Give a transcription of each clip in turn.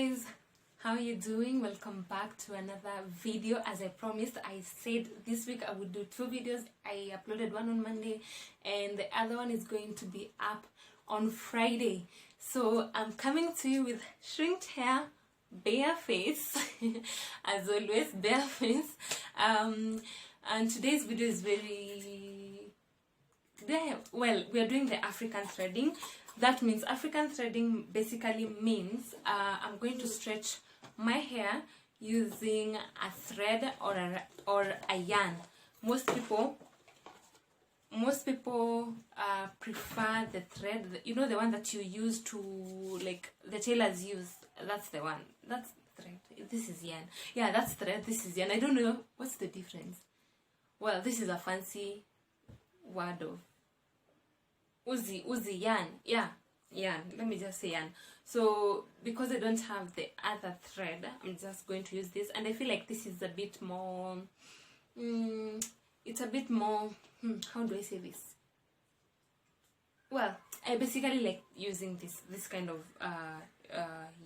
guys, how are you doing? Welcome back to another video. As I promised, I said this week I would do 2 videos. I uploaded one on Monday and the other one is going to be up on Friday. So I'm coming to you with shrinked hair, bare face, as always, bare face. And today's video is well, we are doing the African threading. That means African threading basically means I'm going to stretch my hair using a thread or a yarn. Most people prefer the thread, you know, the one that you use to, like, the tailors use. That's the one. That's thread. This is yarn. Yeah, that's thread. This is yarn. I don't know what's the difference. Well, this is a fancy word of Uzi yarn. Yeah, yarn. Let me just say yarn. So because I don't have the other thread, I'm just going to use this, and I feel like this is a bit more it's a bit more how do I say this? Well, I basically like using this kind of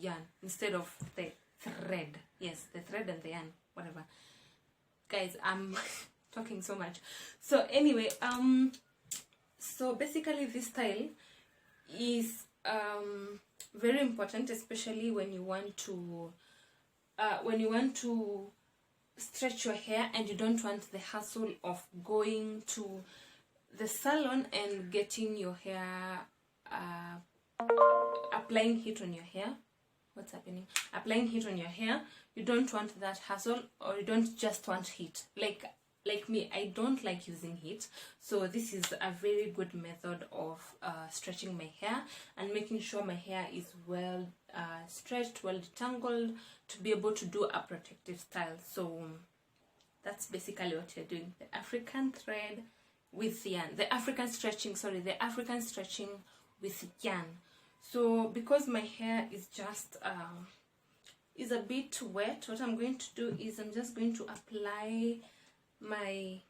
yarn instead of the thread. Yes, the thread and the yarn, whatever. Guys, I'm talking so much. So anyway, so basically this style is very important, especially when you want to stretch your hair and you don't want the hassle of going to the salon and getting your hair applying heat on your hair. What's happening? Applying heat on your hair. You don't want that hassle, or you don't just want heat. Like me, I don't like using heat, so this is a very good method of stretching my hair and making sure my hair is well stretched, well detangled, to be able to do a protective style. So that's basically what you're doing: the African thread with yarn, the African stretching with yarn. So because my hair is just is a bit wet, what I'm going to do is I'm just going to apply my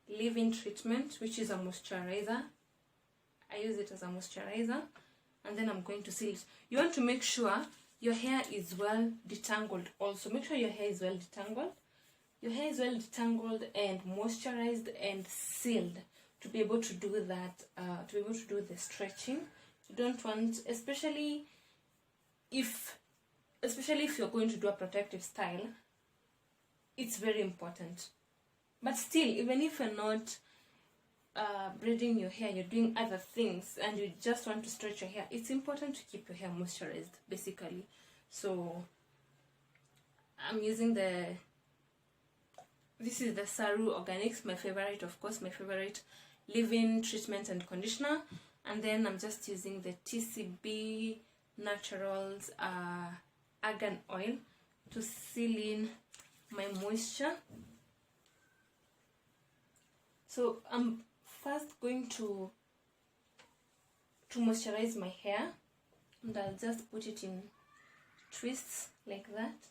leave-in treatment, which is a moisturizer. I use it as a moisturizer, and then I'm going to seal it. You want to make sure your hair is well detangled. Also make sure your hair is well detangled. Your hair is well detangled and moisturized and sealed to be able to do that, to be able to do the stretching. You don't want, especially if you're going to do a protective style, it's very important. But still, even if you're not braiding your hair, you're doing other things and you just want to stretch your hair, it's important to keep your hair moisturized, basically. So I'm using this is the Saru Organics, my favorite, of course, my favorite leave-in treatment and conditioner. And then I'm just using the TCB Naturals Argan Oil to seal in my moisture. So I'm first going to moisturize my hair, and I'll just put it in twists like that,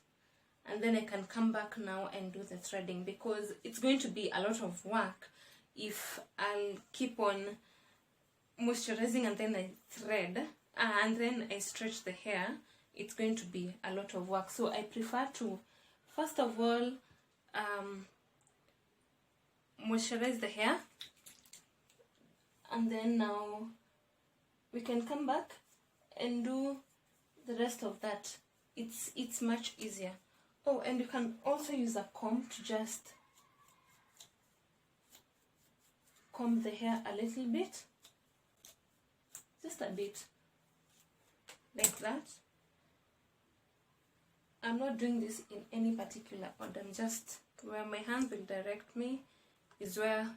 and then I can come back now and do the threading, because it's going to be a lot of work if I'll keep on moisturizing and then I thread and then I stretch the hair. It's going to be a lot of work, so I prefer to first of all moisturize the hair, and then now we can come back and do the rest of that. It's much easier. Oh, and you can also use a comb to just comb the hair a little bit, just a bit like that. I'm not doing this in any particular order. I'm just, where my hands will direct me is where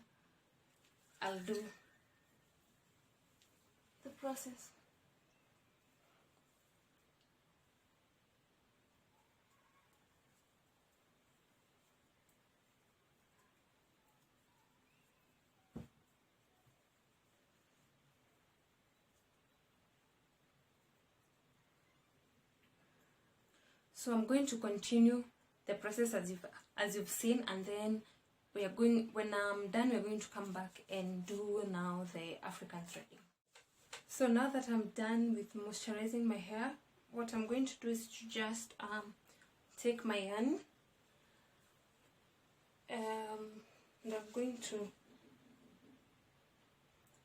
I'll do the process. So I'm going to continue the process as you've seen, and then we are going, when I'm done, we're going to come back and do now the African threading. So now that I'm done with moisturizing my hair, what I'm going to do is to just take my yarn, and I'm going to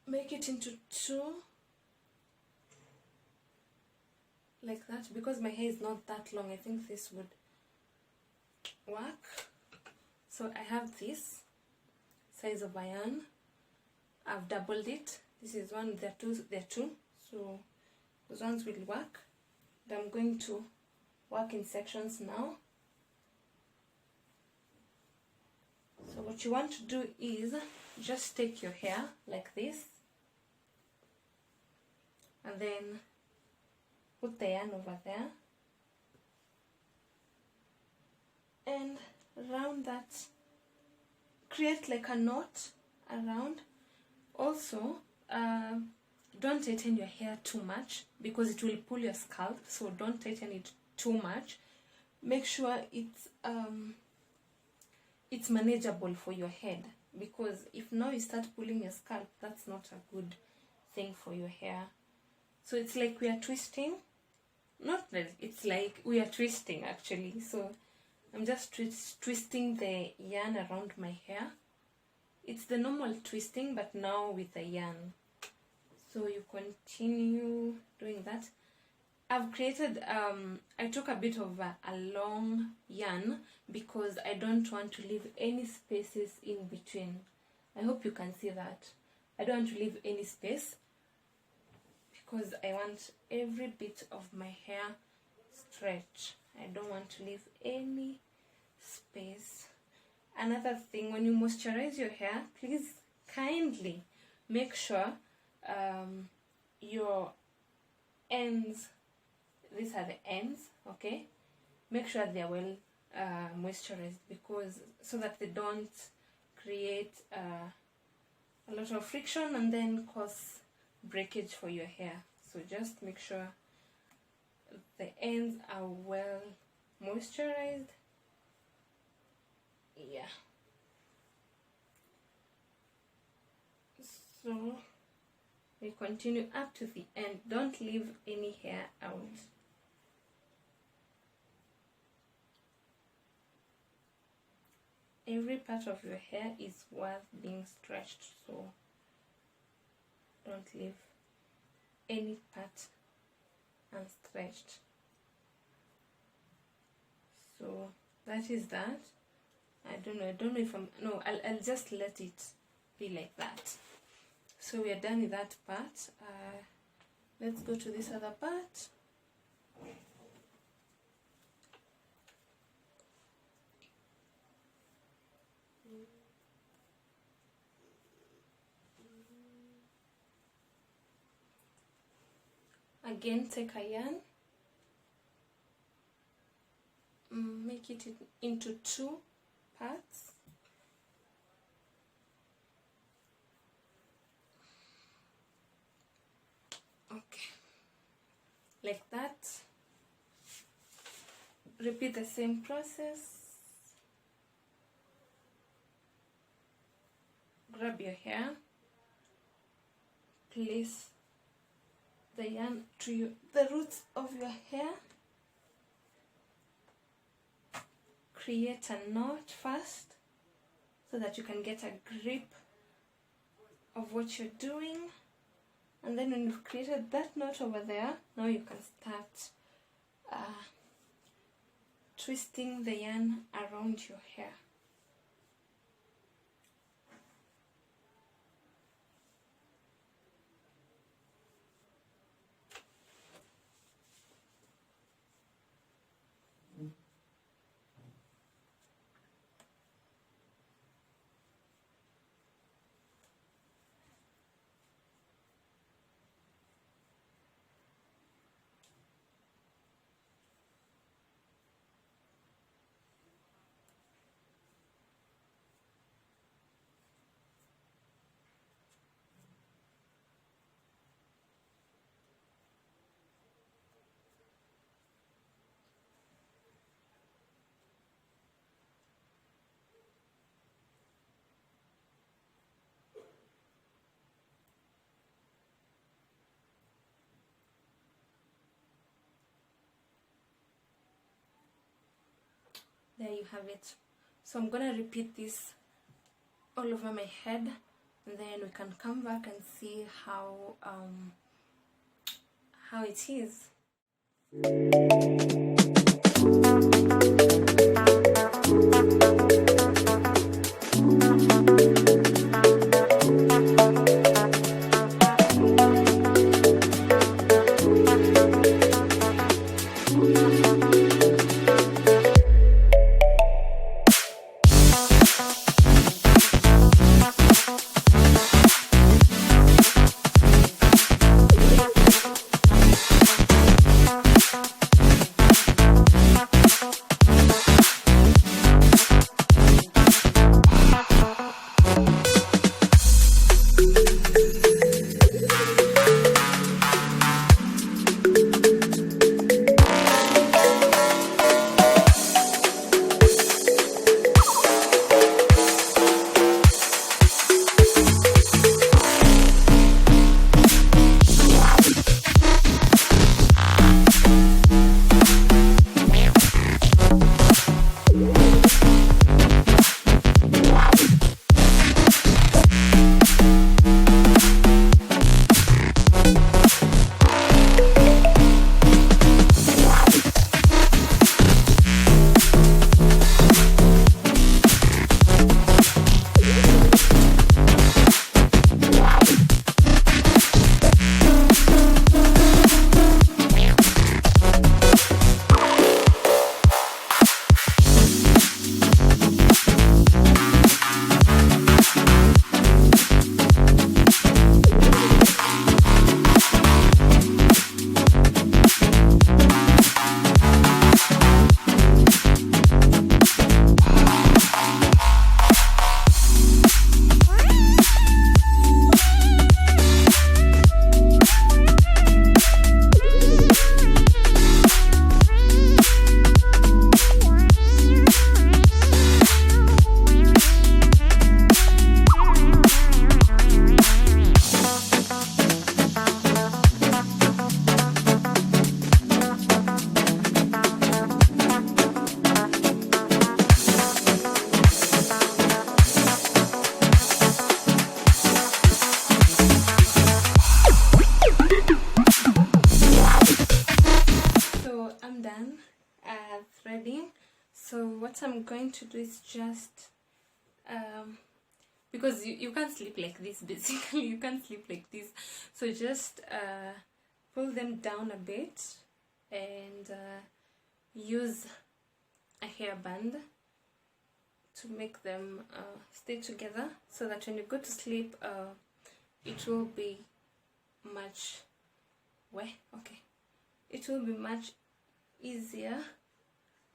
make it into two, like that, because my hair is not that long. I think this would work. So I have this size of iron. I've doubled it. This is one, there are two, so those ones will work. And I'm going to work in sections now. So what you want to do is just take your hair like this, and then put the yarn over there, and around that create like a knot around. Also, don't tighten your hair too much because it will pull your scalp, so don't tighten it too much. Make sure it's manageable for your head, because if now you start pulling your scalp, that's not a good thing for your hair. So it's like we are twisting, not that it's like we are twisting actually. So I'm just twisting the yarn around my hair. It's the normal twisting, but now with the yarn. So you continue doing that. I've created, I took a bit of a long yarn because I don't want to leave any spaces in between. I hope you can see that. I don't want to leave any space because I want every bit of my hair stretch. I don't want to leave any space. Another thing, when you moisturize your hair, please kindly make sure your ends, these are the ends, okay, make sure they are well moisturized, because so that they don't create a lot of friction and then cause breakage for your hair. So just make sure the ends are well moisturized. Yeah. So we continue up to the end. Don't leave any hair out. Every part of your hair is worth being stretched, so don't leave any part unstretched. So that is that. I don't know if I'll just let it be like that. So we are done with that part. Let's go to this other part. Again, take a yarn, make it into two parts. Okay, like that. Repeat the same process. Grab your hair, place the yarn to the roots of your hair. Create a knot first so that you can get a grip of what you're doing, and then when you've created that knot over there, now you can start twisting the yarn around your hair. there you have it. So I'm gonna repeat this all over my head, and then we can come back and see how it is. Threading. So what I'm going to do is just because you can't sleep like this, basically you can't sleep like this, so just pull them down a bit and use a hairband to make them stay together, so that when you go to sleep it will be much it will be much easier.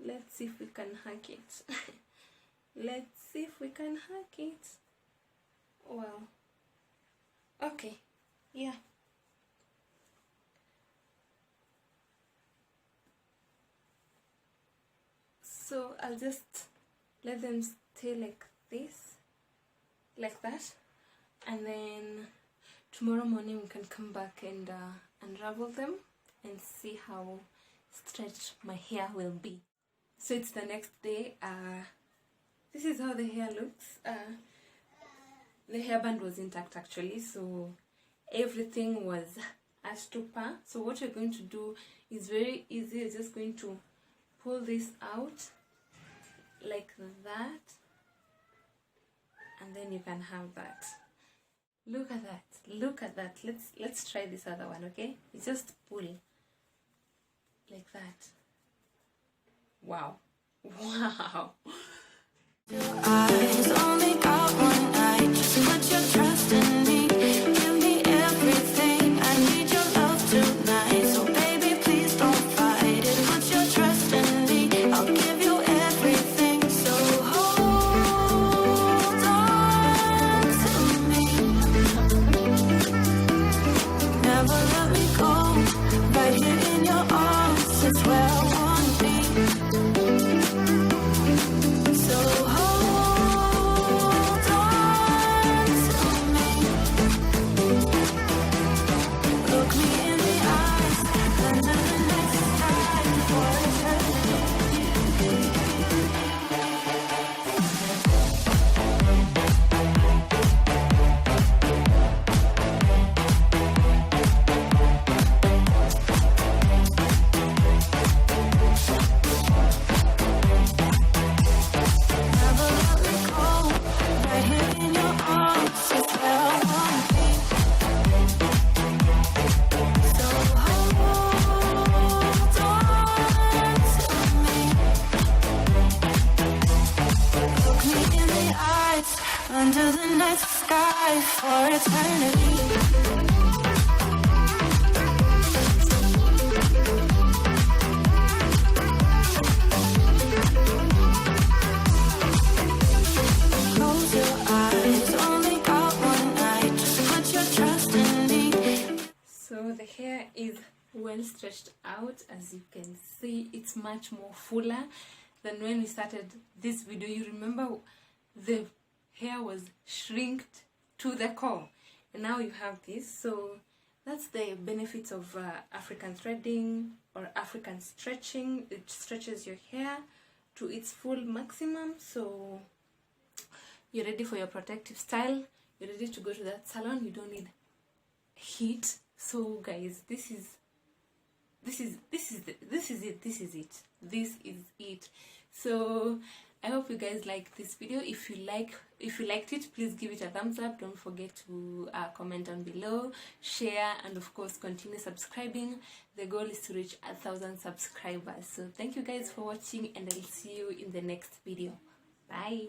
Let's see if we can hack it. Let's see if we can hack it. Well, okay, yeah. So I'll just let them stay like this, like that, and then tomorrow morning we can come back and unravel them and see how stretched my hair will be. So it's the next day. This is how the hair looks. The hairband was intact actually, so everything was as to par. So what you're going to do is very easy. You're just going to pull this out like that, and then you can have that. Look at that, look at that. Let's try this other one, okay? You just pull like that. Wow. Wow. Eyes only got one night. Just put your trust in me. Give me everything. I need your love tonight. So baby, please don't fight it. Put your trust in me. I'll give you everything. So hold on to me. Never let me go. Right here in your arms is where I wanna be. under the night sky for eternity. Close your eyes, only got one night. Just put your trust in me. So the hair is well stretched out. As you can see, it's much more fuller than when we started this video. You remember the hair was shrinked to the core, and now you have this. So that's the benefits of African threading or African stretching. It stretches your hair to its full maximum. So you're ready for your protective style. You're ready to go to that salon. You don't need heat. So guys, this is it. So I hope you guys like this video. If you liked it, please give it a thumbs up. Don't forget to comment down below, share, and of course continue subscribing. The goal is to reach 1,000 subscribers. So thank you guys for watching, and I'll see you in the next video. Bye.